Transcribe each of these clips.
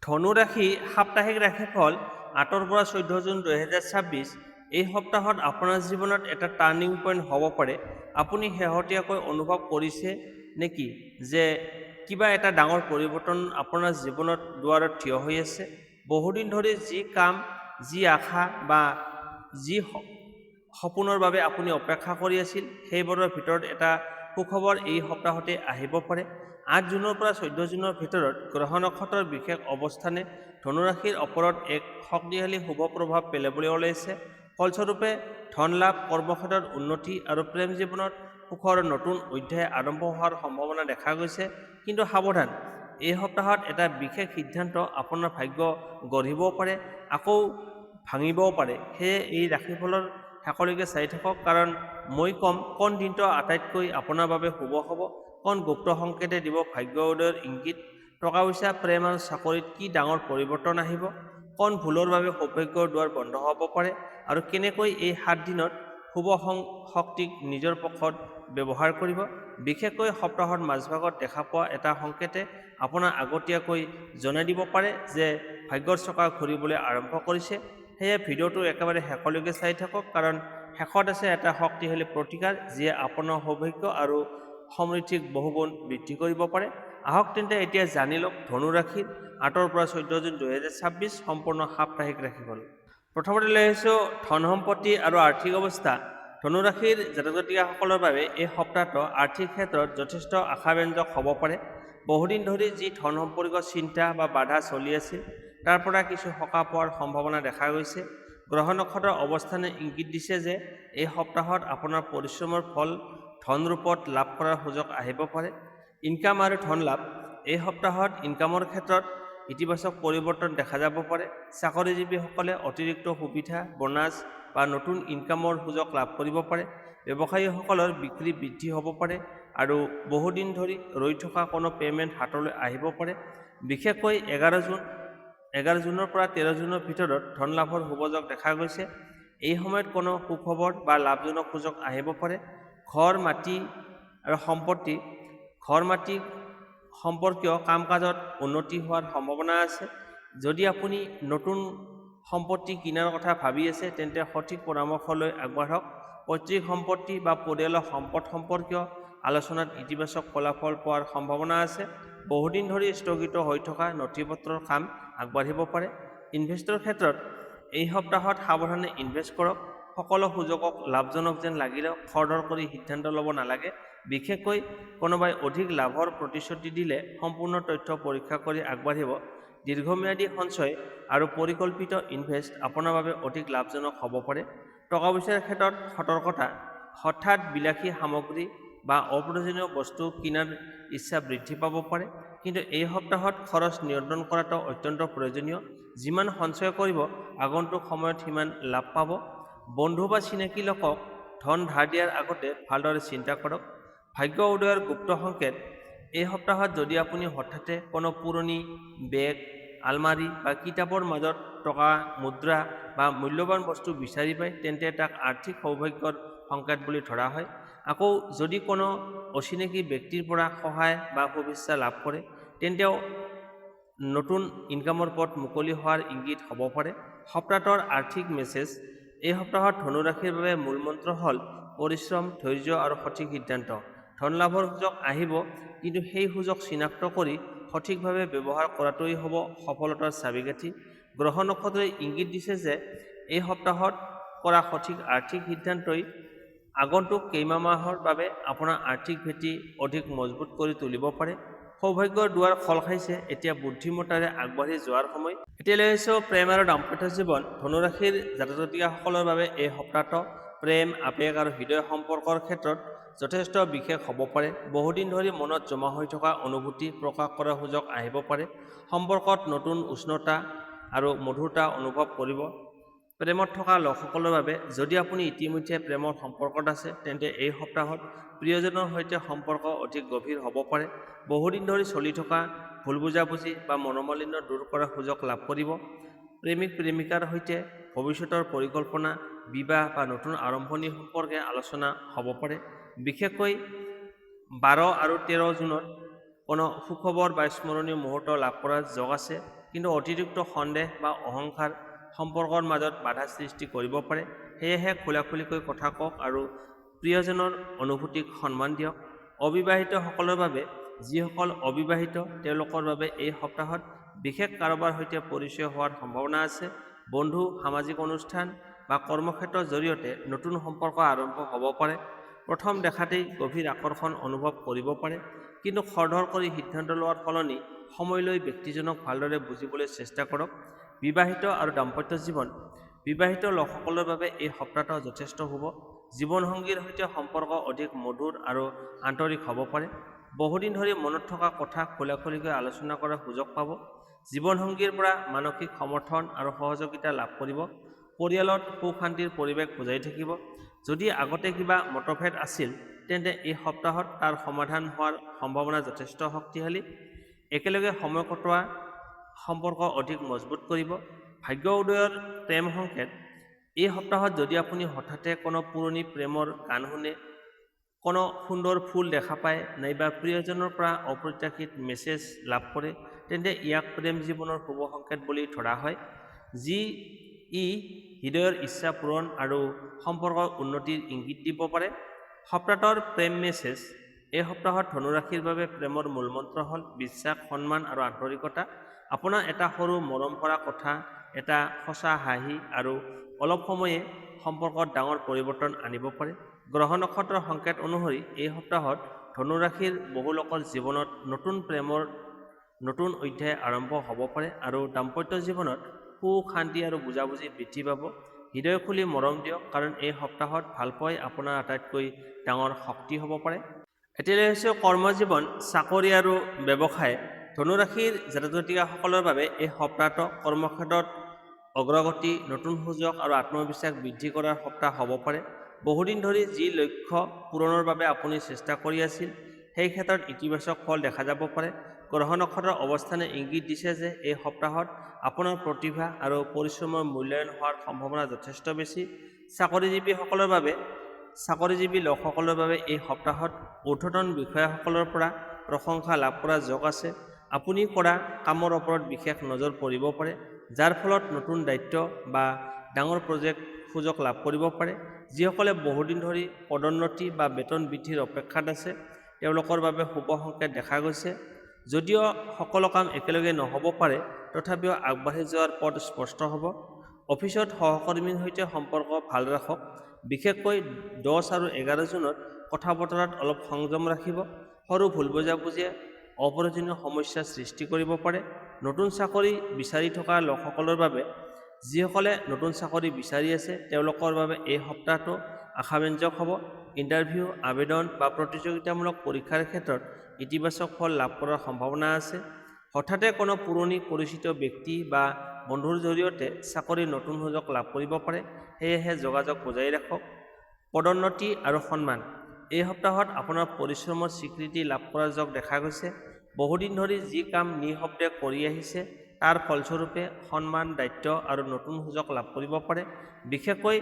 ধনু ৰাশি সাপ্তাহিক ৰাশিফল ৮ৰ পৰা ১৪ জুন ২০২৬। এই সপ্তাহত আপোনাৰ জীৱনত এটা টাৰ্ণিং পইণ্ট হ'ব পাৰে। আপুনি শেহতীয়াকৈ অনুভৱ কৰিছে নেকি যে কিবা এটা ডাঙৰ পৰিৱৰ্তন আপোনাৰ জীৱনত দুৱাৰত থিয় হৈ আছে? বহুদিন ধৰি যি কাম, যি আশা বা যি সপোনৰ বাবে আপুনি অপেক্ষা কৰি আছিল, সেইবোৰৰ ভিতৰত এটা সুখবৰ এই সপ্তাহতে আহিব পাৰে। ৮ জুনৰ পৰা ১৪ জুনৰ ভিতৰত গ্ৰহ নক্ষত্ৰৰ বিশেষ অৱস্থানে ধনুৰাশিৰ ওপৰত এক শক্তিশালী শুভ প্ৰভাৱ পেলাবলৈ ওলাইছে। ফলস্বৰূপে ধন লাভ, কৰ্মক্ষেত্ৰত উন্নতি আৰু প্ৰেম জীৱনত সুখৰ নতুন অধ্যায় আৰম্ভ হোৱাৰ সম্ভাৱনা দেখা গৈছে। কিন্তু সাৱধান, এই সপ্তাহত এটা বিশেষ সিদ্ধান্ত আপোনাৰ ভাগ্য গঢ়িবও পাৰে, আকৌ ভাঙিবও পাৰে। সেয়ে এই ৰাশিফলৰ শেষলৈকে চাই থাকক, কাৰণ মই ক'ম কোন দিনটো আটাইতকৈ আপোনাৰ বাবে শুভ হ'ব, কোন গুপ্ত সংকেতে দিব ভাগ্য উদয়ৰ ইংগিত, টকা পইচা, প্ৰেম আৰু চাকৰিত কি ডাঙৰ পৰিৱৰ্তন আহিব, কোন ভুলৰ বাবে সৌভাগ্যৰ দুৱাৰ বন্ধ হ'ব পাৰে, আৰু কেনেকৈ এই ৭ দিনত শুভ শক্তিক নিজৰ পক্ষত ব্যৱহাৰ কৰিব। বিশেষকৈ সপ্তাহৰ মাজভাগত দেখা পোৱা এটা সংকেতে আপোনাক আগতীয়াকৈ জনাই দিব পাৰে যে ভাগ্যৰ চকা ঘূৰিবলৈ আৰম্ভ কৰিছে। সেয়ে ভিডিঅ'টো একেবাৰে শেষলৈকে চাই থাকক, কাৰণ শেষত আছে এটা শক্তিশালী প্ৰতিকাৰ যিয়ে আপোনাৰ সৌভাগ্য আৰু সমৃদ্ধিক বহুগুণ বৃদ্ধি কৰিব পাৰে। আহক তেন্তে এতিয়া জানি লওক ধনু ৰাশিৰ ৮ৰ পৰা ১৪ জুন ২০২৬ সম্পূৰ্ণ সাপ্তাহিক ৰাশিফল। প্ৰথমতে লৈ আহিছোঁ ধন সম্পত্তি আৰু আৰ্থিক অৱস্থা। ধনু ৰাশিৰ জাতক জাতিকাসকলৰ বাবে এই সপ্তাহটো আৰ্থিক ক্ষেত্ৰত যথেষ্ট আশাব্যঞ্জক হ'ব পাৰে। বহুদিন ধৰি যি ধন সম্পৰ্কীয় চিন্তা বা বাধা চলি আছিল, তাৰ পৰা কিছু সকাহ পোৱাৰ সম্ভাৱনা দেখা গৈছে। গ্ৰহ নক্ষত্ৰৰ অৱস্থানে ইংগিত দিছে যে এই সপ্তাহত আপোনাৰ পৰিশ্ৰমৰ ফল ধন ৰূপত লাভ কৰাৰ সুযোগ আহিব পাৰে। ইনকাম আৰু ধন লাভ। এই সপ্তাহত ইনকামৰ ক্ষেত্ৰত ইতিবাচক পৰিৱৰ্তন দেখা যাব পাৰে। চাকৰিজীৱীসকলে অতিৰিক্ত সুবিধা, বোনাছ বা নতুন ইনকামৰ সুযোগ লাভ কৰিব পাৰে। ব্যৱসায়ীসকলৰ বিক্ৰী বৃদ্ধি হ'ব পাৰে আৰু বহুদিন ধৰি ৰৈ থকা কোনো পে'মেণ্ট হাতলৈ আহিব পাৰে। বিশেষকৈ ১১ জুনৰ পৰা ১৩ জুনৰ ভিতৰত ধন লাভৰ সুযোগ দেখা গৈছে। এই সময়ত কোনো সুখবৰ বা লাভজনক সুযোগ আহিব পাৰে। ঘৰ, মাটি আৰু সম্পত্তি সম্পৰ্কীয় কাম কাজত উন্নতি হোৱাৰ সম্ভাৱনা আছে। যদি আপুনি নতুন সম্পত্তি কিনাৰ কথা ভাবি আছে, তেন্তে সঠিক পৰামৰ্শ লৈ আগবাঢ়ক। পৈতৃক সম্পত্তি বা পৰিয়ালৰ সম্পদ সম্পৰ্কীয় আলোচনাত ইতিবাচক ফলাফল পোৱাৰ সম্ভাৱনা আছে। বহুদিন ধৰি স্থগিত হৈ থকা নথিপত্ৰৰ কাম আগবাঢ়িব পাৰে। ইনভেষ্টৰ ক্ষেত্ৰত এই সপ্তাহত সাৱধানে ইনভেষ্ট কৰক। সকলো সুযোগক লাভজনক যেন লাগিলেও খৰধৰ কৰি সিদ্ধান্ত ল'ব নালাগে। বিশেষকৈ কোনোবাই অধিক লাভৰ প্ৰতিশ্ৰুতি দিলে সম্পূৰ্ণ তথ্য পৰীক্ষা কৰি আগবাঢ়িব। দীৰ্ঘম্যাদী সঞ্চয় আৰু পৰিকল্পিত ইনভেষ্ট আপোনাৰ বাবে অধিক লাভজনক হ'ব পাৰে। টকা পইচাৰ ক্ষেত্ৰত সতৰ্কতা। হঠাৎ বিলাসী সামগ্ৰী বা অপ্ৰয়োজনীয় বস্তু কিনাৰ ইচ্ছা বৃদ্ধি পাব পাৰে। কিন্তু এই সপ্তাহত খৰচ নিয়ন্ত্ৰণ কৰাটো অত্যন্ত প্ৰয়োজনীয়। যিমান সঞ্চয় কৰিব, আগন্তুক সময়ত সিমান লাভ পাব। বন্ধু বা চিনাকি লোকক ধন ধাৰ দিয়াৰ আগতে ভালদৰে চিন্তা কৰক। ভাগ্য উদয়ৰ গুপ্ত সংকেত। এই সপ্তাহত যদি আপুনি হঠাতে কোনো পুৰণি বেগ, আলমাৰি বা কিতাপৰ মাজত টকা, মুদ্ৰা বা মূল্যৱান বস্তু বিচাৰি পায়, তেন্তে তাক আৰ্থিক সৌভাগ্যৰ সংকেত বুলি ধৰা হয়। আকৌ যদি কোনো অচিনাকি ব্যক্তিৰ পৰা সহায় বা শুভেচ্ছা লাভ কৰে, তেন্তেও নতুন ইনকামৰ পথ মুকলি হোৱাৰ ইংগিত হ'ব পাৰে। সপ্তাহটোৰ আৰ্থিক মেছেজ। এই সপ্তাহত ধনু ৰাশিৰ বাবে মূল মন্ত্ৰ হ'ল পৰিশ্ৰম, ধৈৰ্য আৰু সঠিক সিদ্ধান্ত। ধন লাভৰ সুযোগ আহিব, কিন্তু সেই সুযোগ চিনাক্ত কৰি সঠিকভাৱে ব্যৱহাৰ কৰাটোৱেই হ'ব সফলতাৰ চাবিকাঠি। গ্ৰহ নক্ষত্ৰই ইংগিত দিছে যে এই সপ্তাহত কৰা সঠিক আৰ্থিক সিদ্ধান্তই আগন্তুক কেইমাহৰ বাবে আপোনাৰ আৰ্থিক ভেটি অধিক মজবুত কৰি তুলিব পাৰে। সৌভাগ্যৰ দুৱাৰ খোল খাইছে, এতিয়া বুদ্ধিমত্তাৰে আগবাঢ়ি যোৱাৰ সময়। এতিয়া লৈ আহিছোঁ প্ৰেম আৰু দাম্পত্য জীৱন। ধনুৰাশিৰ জাতক জাতিকাসকলৰ বাবে এই সপ্তাহটো প্ৰেম, আৱেগ আৰু হৃদয় সম্পৰ্কৰ ক্ষেত্ৰত যথেষ্ট বিশেষ হ'ব পাৰে। বহুদিন ধৰি মনত জমা হৈ থকা অনুভূতি প্ৰকাশ কৰাৰ সুযোগ আহিব পাৰে। সম্পৰ্কত নতুন উষ্ণতা আৰু মধুৰতা অনুভৱ কৰিব। প্ৰেমত থকা লোকসকলৰ বাবে, যদি আপুনি ইতিমধ্যে প্ৰেমৰ সম্পৰ্কত আছে, তেন্তে এই সপ্তাহত প্ৰিয়জনৰ সৈতে সম্পৰ্ক অধিক গভীৰ হ'ব পাৰে। বহুদিন ধৰি চলি থকা ভুল বুজাবুজি বা মনোমালিন্য দূৰ কৰাৰ সুযোগ লাভ কৰিব। প্ৰেমিক প্ৰেমিকাৰ সৈতে ভৱিষ্যতৰ পৰিকল্পনা, বিবাহ বা নতুন আৰম্ভণি সম্পৰ্কে আলোচনা হ'ব পাৰে। বিশেষকৈ ১২ আৰু ১৩ জুনত কোনো সুখবৰ বা স্মৰণীয় মুহূৰ্ত লাভ কৰাৰ যোগ আছে। কিন্তু অতিৰিক্ত সন্দেহ বা অহংকাৰ সম্পৰ্কৰ মাজত বাধা সৃষ্টি কৰিব পাৰে। সেয়েহে খোলাখুলিকৈ কথা কওক আৰু প্ৰিয়জনৰ অনুভূতিক সন্মান দিয়ক। অবিবাহিতসকলৰ বাবে, যিসকল অবিবাহিত তেওঁলোকৰ বাবে এই সপ্তাহত বিশেষ কাৰোবাৰ সৈতে পৰিচয় হোৱাৰ সম্ভাৱনা আছে। বন্ধু, সামাজিক অনুষ্ঠান বা কৰ্মক্ষেত্ৰৰ জৰিয়তে নতুন সম্পৰ্ক আৰম্ভ হ'ব পাৰে। প্ৰথম দেখাতেই গভীৰ আকৰ্ষণ অনুভৱ কৰিব পাৰে, কিন্তু খৰধৰ কৰি সিদ্ধান্ত লোৱাৰ সলনি সময় লৈ ব্যক্তিজনক ভালদৰে বুজিবলৈ চেষ্টা কৰক। বিবাহিত আৰু দাম্পত্য জীৱন। বিবাহিত লোকসকলৰ বাবে এই সপ্তাহটো যথেষ্ট শুভ। জীৱনসংগীৰ সৈতে সম্পৰ্ক অধিক মধুৰ আৰু আন্তৰিক হ'ব পাৰে। বহুদিন ধৰি মনত থকা কথা খোলাখুলিকৈ আলোচনা কৰাৰ সুযোগ পাব। জীৱনসংগীৰ পৰা মানসিক সমৰ্থন আৰু সহযোগিতা লাভ কৰিব। পৰিয়ালত সুখ শান্তিৰ পৰিৱেশ বজাই থাকিব। যদি আগতে কিবা মতভেদ আছিল, তেন্তে এই সপ্তাহত তাৰ সমাধান হোৱাৰ সম্ভাৱনা যথেষ্ট শক্তিশালী। একেলগে সময় কটোৱা সম্পৰ্ক অধিক মজবুত কৰিব। ভাগ্য উদয়ৰ প্ৰেম সংকেত। এই সপ্তাহত যদি আপুনি হঠাতে কোনো পুৰণি প্ৰেমৰ গান শুনে, কোনো সুন্দৰ ফুল দেখা পায়, নাইবা প্ৰিয়জনৰ পৰা অপ্ৰত্যাশিত মেছেজ লাভ কৰে, তেন্তে ইয়াক প্ৰেম জীৱনৰ শুভ সংকেত বুলি ধৰা হয়। ই হৃদয়ৰ ইচ্ছা পূৰণ আৰু সম্পৰ্কৰ উন্নতিৰ ইংগিত দিব পাৰে। সপ্তাহৰ প্ৰেম মেছেজ। এই সপ্তাহত ধনুৰাশিৰ বাবে প্ৰেমৰ মূলমন্ত্ৰ হ'ল বিশ্বাস, সন্মান আৰু আন্তৰিকতা। আপোনাৰ এটা সৰু মৰম ভৰা কথা, এটা সঁচা হাঁহি আৰু অলপ সময়ে সম্পৰ্কত ডাঙৰ পৰিৱৰ্তন আনিব পাৰে। গ্ৰহ নক্ষত্ৰৰ সংকেত অনুসৰি এই সপ্তাহত ধনুৰাশিৰ বহু লোকৰ জীৱনত নতুন প্ৰেমৰ নতুন অধ্যায় আৰম্ভ হ'ব পাৰে আৰু দাম্পত্য জীৱনত সুখ শান্তি আৰু বুজাবুজি বৃদ্ধি পাব। হৃদয় খুলি মৰম দিয়ক, কাৰণ এই সপ্তাহত ভালপোৱাই আপোনাৰ আটাইতকৈ ডাঙৰ শক্তি হ'ব পাৰে। এতিয়ালৈ হৈছে কৰ্মজীৱন, চাকৰি আৰু ব্যৱসায়। ধনুৰাশিৰ জাতক-জাতিকাসকলৰ বাবে এই সপ্তাহটো কৰ্মক্ষেত্ৰত অগ্ৰগতি, নতুন সুযোগ আৰু আত্মবিশ্বাস বৃদ্ধি কৰাৰ সপ্তাহ হ'ব পাৰে। বহুদিন ধৰি যি লক্ষ্য পূৰণৰ বাবে আপুনি চেষ্টা কৰি আছিল, সেই ক্ষেত্ৰত ইতিবাচক ফল দেখা যাব পাৰে। গ্ৰহ নক্ষত্ৰৰ অৱস্থানে ইংগিত দিছে যে এই সপ্তাহত আপোনাৰ প্ৰতিভা আৰু পৰিশ্ৰমৰ মূল্যায়ন হোৱাৰ সম্ভাৱনা যথেষ্ট বেছি। চাকৰিজীৱী লোকসকলৰ বাবে এই সপ্তাহত ঊৰ্ধ্বতন বিষয়াসকলৰ পৰা প্ৰশংসা লাভ কৰাৰ যোগ আছে। আপুনি কৰা কামৰ ওপৰত বিশেষ নজৰ পৰিব পাৰে, যাৰ ফলত নতুন দায়িত্ব বা ডাঙৰ প্ৰজেক্ট সুযোগ লাভ কৰিব পাৰে। যিসকলে বহুদিন ধৰি পদোন্নতি বা বেতন বৃদ্ধিৰ অপেক্ষাত আছে, তেওঁলোকৰ বাবে শুভ সংকেত দেখা গৈছে। যদিও সকলো কাম একেলগে নহ'ব পাৰে, তথাপিও আগবাঢ়ি যোৱাৰ পথ স্পষ্ট হ'ব। অফিচত সহকৰ্মীৰ সৈতে সম্পৰ্ক ভাল ৰাখক। বিশেষকৈ 10 আৰু 11 জুনত কথা বতৰাত অলপ সংযম ৰাখিব। সৰু ভুল বুজাবুজিয়ে অপ্ৰয়োজনীয় সমস্যাৰ সৃষ্টি কৰিব পাৰে। নতুন চাকৰি বিচাৰি থকা লোকসকলৰ বাবে, যিসকলে নতুন চাকৰি বিচাৰি আছে, তেওঁলোকৰ বাবে এই সপ্তাহটো আশাব্যঞ্জক হ'ব। ইণ্টাৰভিউ, আবেদন বা প্ৰতিযোগিতামূলক পৰীক্ষাৰ ক্ষেত্ৰত ইতিবাচক ফল লাভ কৰাৰ সম্ভাৱনা আছে। হঠাতে কোনো পুৰণি পৰিচিত ব্যক্তি বা বন্ধুৰ জৰিয়তে চাকৰিৰ নতুন সুযোগ লাভ কৰিব পাৰে, সেয়েহে যোগাযোগ বজাই ৰাখক। পদোন্নতি আৰু সন্মান। এই সপ্তাহত আপোনাৰ পৰিশ্ৰমৰ স্বীকৃতি লাভ কৰাৰ যোগ দেখা গৈছে। বহুদিন ধৰি যি কাম নিঃশব্দে কৰি আহিছে, তাৰ ফলস্বৰূপে সন্মান, দায়িত্ব আৰু নতুন সুযোগ লাভ কৰিব পাৰে। বিশেষকৈ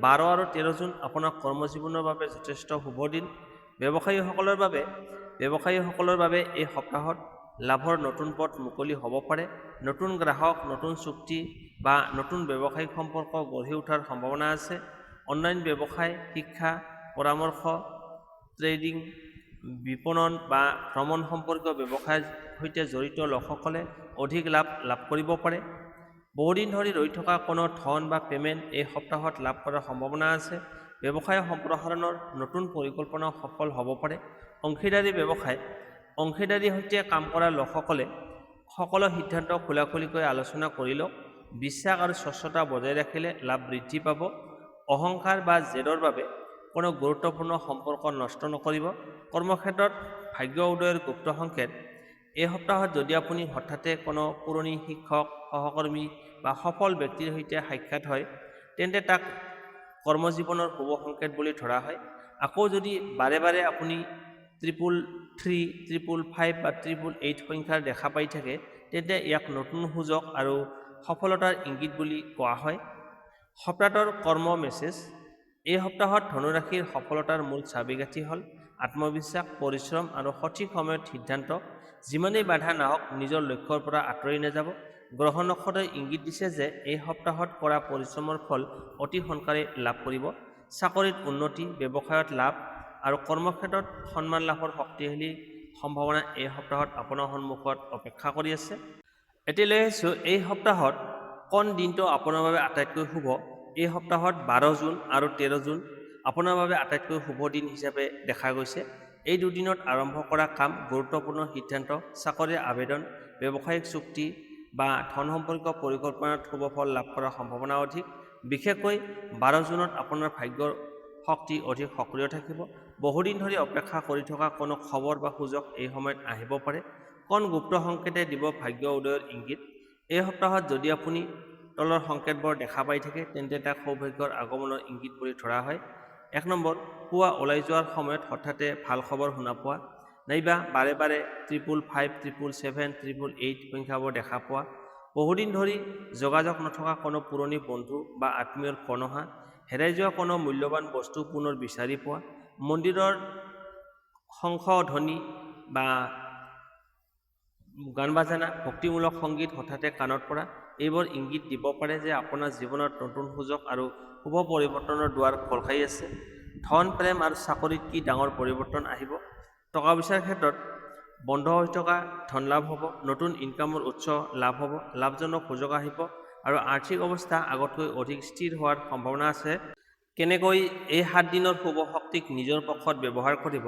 12 আৰু 13 জুন আপোনাৰ কৰ্মজীৱনৰ বাবে যথেষ্ট শুভ দিন। ব্যৱসায়ীসকলৰ বাবে এই সপ্তাহত লাভৰ নতুন পথ মুকলি হ'ব পাৰে। নতুন গ্ৰাহক, নতুন চুক্তি বা নতুন ব্যৱসায়িক সম্পৰ্ক গঢ়ি উঠাৰ সম্ভাৱনা আছে। অনলাইন ব্যৱসায়, শিক্ষা, পৰামৰ্শ, ট্ৰেডিং, বিপণন বা ভ্ৰমণ সম্পৰ্কীয় ব্যৱসায়ৰ সৈতে জড়িত লোকসকলে অধিক লাভ কৰিব পাৰে। বহুদিন ধৰি ৰৈ থকা কোনো ধন বা পে'মেণ্ট এই সপ্তাহত লাভ কৰাৰ সম্ভাৱনা আছে। ব্যৱসায় সম্প্ৰসাৰণৰ নতুন পৰিকল্পনা সফল হ'ব পাৰে। অংশীদাৰী ব্যৱসায়। অংশীদাৰীৰ সৈতে কাম কৰা লোকসকলে সকলো সিদ্ধান্ত খোলাখুলিকৈ আলোচনা কৰি লওক। বিশ্বাস আৰু স্বচ্ছতা বজাই ৰাখিলে লাভ বৃদ্ধি পাব। অহংকাৰ বা জেদৰ বাবে কোনো গুৰুত্বপূৰ্ণ সম্পৰ্ক নষ্ট নকৰিব। কৰ্মক্ষেত্ৰত ভাগ্য উদয়ৰ গুপ্ত সংকেত। এই সপ্তাহত যদি আপুনি হঠাতে কোনো পুৰণি শিক্ষক, সহকৰ্মী বা সফল ব্যক্তিৰ সৈতে সাক্ষাৎ হয়, তেন্তে তাক কৰ্মজীৱনৰ শুভ সংকেত বুলি ধৰা হয়। আকৌ যদি বাৰে বাৰে আপুনি 333, 555 বা 888 সংখ্যাৰ দেখা পাই থাকে, তেন্তে ইয়াক নতুন সুযোগ আৰু সফলতাৰ ইংগিত বুলি কোৱা হয়। সপ্তাহৰ কৰ্ম মেছেজ। এই সপ্তাহত ধনুৰাশিৰ সফলতাৰ মূল চাবিকাঠি হ'ল আত্মবিশ্বাস, পৰিশ্ৰম আৰু সঠিক সময়ত সিদ্ধান্ত। যিমানেই বাধা নাহক, নিজৰ লক্ষ্যৰ পৰা আঁতৰি নাযাব। গ্ৰহ নক্ষত্ৰই ইংগিত দিছে যে এই সপ্তাহত কৰা পৰিশ্ৰমৰ ফল অতি সোনকালে লাভ কৰিব। চাকৰিত উন্নতি, ব্যৱসায়ত লাভ আৰু কৰ্মক্ষেত্ৰত সন্মান লাভৰ শক্তিশালী সম্ভাৱনা এই সপ্তাহত আপোনাৰ সন্মুখত অপেক্ষা কৰি আছে। এতিয়া লৈ আহিছোঁ এই সপ্তাহত কোন দিনটো আপোনাৰ বাবে আটাইতকৈ শুভ। এই সপ্তাহত 12 জুন আৰু 13 জুন আপোনাৰ বাবে আটাইতকৈ শুভ দিন হিচাপে দেখা গৈছে। এই দুদিনত আৰম্ভ কৰা কাম, গুৰুত্বপূৰ্ণ সিদ্ধান্ত, চাকৰিৰ আবেদন, ব্যৱসায়িক চুক্তি বা ধন সম্পৰ্কীয় পৰিকল্পনাত শুভ ফল লাভ কৰাৰ সম্ভাৱনা অধিক। বিশেষকৈ 12 জুনত আপোনাৰ ভাগ্যৰ শক্তি অধিক সক্ৰিয় থাকিব। বহুদিন ধৰি অপেক্ষা কৰি থকা কোনো খবৰ বা সুযোগ এই সময়ত আহিব পাৰে। কোন গুপ্ত সংকেতে দিব ভাগ্য উদয়ৰ ইংগিত। এই সপ্তাহত যদি আপুনি তলৰ সংকেতবোৰ দেখা পাই থাকে তেন্তে তাক সৌভাগ্যৰ আগমনৰ ইংগিত বুলি ধৰা হয়। 1 নম্বৰ, পুৱা ওলাই যোৱাৰ সময়ত হঠাতে ভাল খবৰ শুনা পোৱা, নাইবা বাৰে বাৰে 555, 777, 888 সংখ্যাবোৰ দেখা পোৱা। বহুদিন ধৰি যোগাযোগ নথকা কোনো পুৰণি বন্ধু বা আত্মীয়ৰ ফোন অহা, হেৰাই যোৱা কোনো মূল্যৱান বস্তু পুনৰ বিচাৰি পোৱা, মন্দিৰৰ শংখ ধ্বনি বা গান বাজানা, ভক্তিমূলক সংগীত হঠাতে কাণত পৰা, এইবোৰ ইংগিত দিব পাৰে যে আপোনাৰ জীৱনত নতুন সুযোগ আৰু শুভ পৰিৱৰ্তনৰ দুৱাৰ খোল খাই আছে। ধন, প্ৰেম আৰু চাকৰিত কি ডাঙৰ পৰিৱৰ্তন আহিব। টকা পইচাৰ ক্ষেত্ৰত বন্ধ হৈ থকা ধন লাভ হ'ব, নতুন ইনকামৰ উৎস লাভ হ'ব, লাভজনক সুযোগ আহিব আৰু আৰ্থিক অৱস্থা আগতকৈ অধিক স্থিৰ হোৱাৰ সম্ভাৱনা আছে। কেনেকৈ এই 7 দিনৰ শুভ শক্তিক নিজৰ পক্ষত ব্যৱহাৰ কৰিব।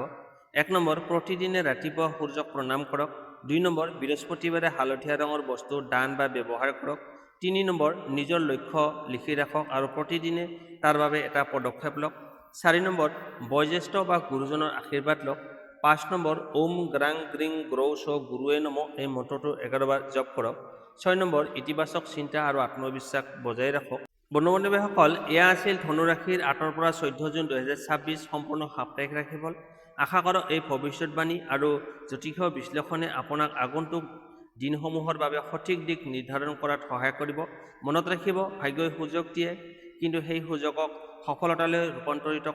1 নম্বৰ, প্ৰতিদিনে ৰাতিপুৱা সূৰ্যক প্ৰণাম কৰক। 2 নম্বৰ, বৃহস্পতিবাৰে হালধীয়া ৰঙৰ বস্তু দান বা ব্যৱহাৰ কৰক। 3 নম্বৰ, নিজৰ লক্ষ্য লিখি ৰাখক আৰু প্ৰতিদিনে তাৰ বাবে এটা পদক্ষেপ লওক। 4 নম্বৰ, বয়োজ্যেষ্ঠ বা গুৰুজনৰ আশীৰ্বাদ লওক। 5 নম্বৰ, ওম গ্ৰাং গ্ৰিং গ্ৰৌ চ গুৰুৱে নমঃ এই মন্ত্ৰটো 11 বাৰ জপ কৰক। 6 নম্বৰ, ইতিবাচক চিন্তা আৰু আত্মবিশ্বাস বজাই ৰাখক। বন্ধু-বান্ধৱীসকল, এয়া আছিল ধনু ৰাশিৰ 8 পৰা 14 জুন 2026 সম্পূৰ্ণ সাপ্তাহিক ৰাশিফল। আশা কৰোঁ এই ভৱিষ্যৎবাণী আৰু জ্যোতিষীয় বিশ্লেষণে আপোনাক আগন্তুক দিনসমূহৰ বাবে সঠিক দিশ নিৰ্ধাৰণ কৰাত সহায় কৰিব। মনত ৰাখিব, ভাগ্যই সুযোগ দিয়ে, কিন্তু সেই সুযোগক সফলতালৈ ৰূপান্তৰিত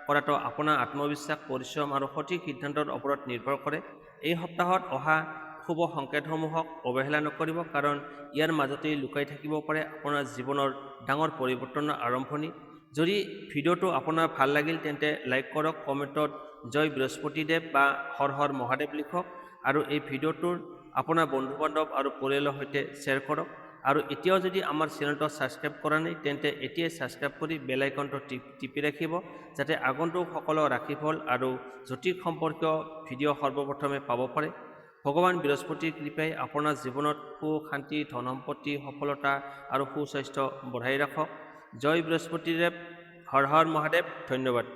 কৰাটো আপোনাৰ আত্মবিশ্বাস, পৰিশ্ৰম আৰু সঠিক সিদ্ধান্তৰ ওপৰত নিৰ্ভৰ কৰে। এই সপ্তাহত অহা শুভ সংকেতসমূহক অৱহেলা নকৰিব, কাৰণ ইয়াৰ মাজতেই লুকাই থাকিব পাৰে আপোনাৰ জীৱনৰ ডাঙৰ পৰিৱৰ্তনৰ আৰম্ভণি। যদি ভিডিঅ'টো আপোনাৰ ভাল লাগিল তেন্তে লাইক কৰক, কমেণ্টত জয় বৃহস্পতিদেৱ বা হৰ হৰ মহাদেৱ লিখক আৰু এই ভিডিঅ'টোৰ আপোনাৰ বন্ধু-বান্ধৱ আৰু পৰিয়ালৰ সৈতে শ্বেয়াৰ কৰক। আৰু এতিয়াও যদি আমাৰ চেনেলটো ছাবস্ক্ৰাইব কৰা নাই তেন্তে এতিয়াই ছাবস্ক্ৰাইব কৰি বেল আইকনটো টিপি ৰাখিব, যাতে আগন্তুক সকলো ৰাশিফল আৰু জ্যোতিষ সম্পৰ্কীয় ভিডিঅ' সৰ্বপ্ৰথমে পাব পাৰে। ভগৱান বৃহস্পতিৰ কৃপাই আপোনাৰ জীৱনত সুখ, শান্তি, ধন সম্পত্তি, সফলতা আৰু সুস্বাস্থ্য বঢ়াই ৰাখক। জয় বৃহস্পতিদেৱ, হৰ হৰ মহাদেৱ, ধন্যবাদ।